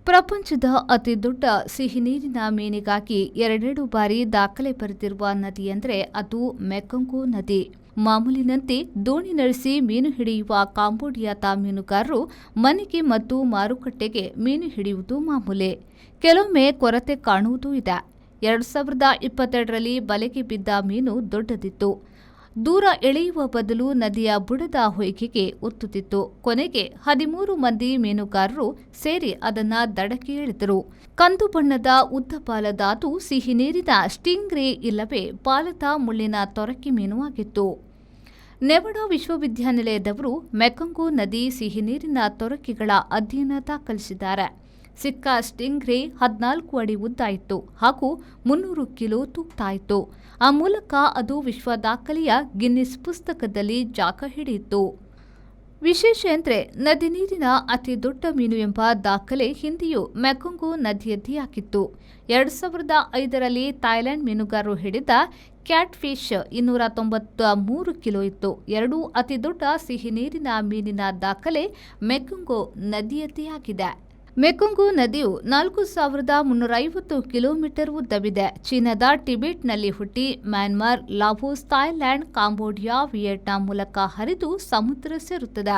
ಪ್ರಪಂಚದ ಅತಿದೊಡ್ಡ ಸಿಹಿನೀರಿನ ಮೀನಿಗಾಗಿ ಎರಡೆರಡು ಬಾರಿ ದಾಖಲೆ ಬರೆದಿರುವ ನದಿಯೆಂದರೆ ಅದು ಮೆಕೊಂಗು ನದಿ. ಮಾಮೂಲಿನಂತೆ ದೋಣಿ ನಡೆಸಿ ಮೀನು ಹಿಡಿಯುವ ಕಾಂಬೋಡಿಯಾದ ಮೀನುಗಾರರು ಮನೆಗೆ ಮತ್ತು ಮಾರುಕಟ್ಟೆಗೆ ಮೀನು ಹಿಡಿಯುವುದು ಮಾಮೂಲಿ. ಕೆಲವೊಮ್ಮೆ ಕೊರತೆ ಕಾಣುವುದೂ ಇದೆ. 2022ರಲ್ಲಿ ಬಲೆಗೆ ಬಿದ್ದ ಮೀನು ದೊಡ್ಡದಿತ್ತು. ದೂರ ಎಳೆಯುವ ಬದಲು ನದಿಯ ಬುಡದ ಹೊಯ್ಗೆಗೆ ಒತ್ತುತ್ತಿತ್ತು. ಕೊನೆಗೆ 13 ಮಂದಿ ಮೀನುಗಾರರು ಸೇರಿ ಅದನ್ನ ದಡಕ್ಕೆ ಎಳೆದರು. ಕಂದು ಬಣ್ಣದ ಉದ್ದ ಬಾಲದ ಅದು ಸಿಹಿ ನೀರಿನ ಸ್ಟಿಂಗ್ ರೇ ಇಲ್ಲವೇ ಬಾಲದ ಮುಳ್ಳಿನ ತೊರಕಿ ಮೀನು ಆಗಿತ್ತು. ನೆವಾಡಾ ವಿಶ್ವವಿದ್ಯಾನಿಲಯದವರು ಮೆಕೊಂಗು ನದಿ ಸಿಹಿ ನೀರಿನ ತೊರಕಿಗಳ ಅಧ್ಯಯನ ದಾಖಲಿಸಿದ್ದಾರೆ. ಸಿಕ್ಕ ಸ್ಟಿಂಗ್ ರೇ 14 ಅಡಿ ಉದ್ದ ಇತ್ತು ಹಾಗೂ 300 ಕಿಲೋ ತೂಗ್ತಾ ಇತ್ತು. ಆ ಮೂಲಕ ಅದು ವಿಶ್ವ ದಾಖಲೆಯ ಗಿನ್ನಿಸ್ ಪುಸ್ತಕದಲ್ಲಿ ಜಾಗ ಹಿಡಿಯಿತು. ವಿಶೇಷ ಎಂದರೆ ನದಿ ನೀರಿನ ಅತಿ ದೊಡ್ಡ ಮೀನು ಎಂಬ ದಾಖಲೆ ಹಿಂದೆಯೂ ಮೆಕೊಂಗು ನದಿಯದ್ದೇ ಆಗಿತ್ತು. 2005ರಲ್ಲಿ ಥಾಯ್ಲೆಂಡ್ ಮೀನುಗಾರರು ಹಿಡಿದ ಕ್ಯಾಟ್ ಫಿಶ್ 293 ಕಿಲೋ ಇತ್ತು. ಎರಡೂ ಅತಿ ದೊಡ್ಡ ಸಿಹಿ ನೀರಿನ ಮೀನಿನ ದಾಖಲೆ ಮೆಕೊಂಗು ನದಿಯದ್ದೇ ಆಗಿದೆ. ಮೆಕೊಂಗು ನದಿಯು 4350 ಕಿಲೋಮೀಟರ್ ಉದ್ದವಿದೆ. ಚೀನಾದ ಟಿಬೆಟ್ನಲ್ಲಿ ಹುಟ್ಟಿ Myanmar, Laos, Thailand, Cambodia, Vietnam ಮೂಲಕ ಹರಿದು ಸಮುದ್ರ ಸೇರುತ್ತದೆ.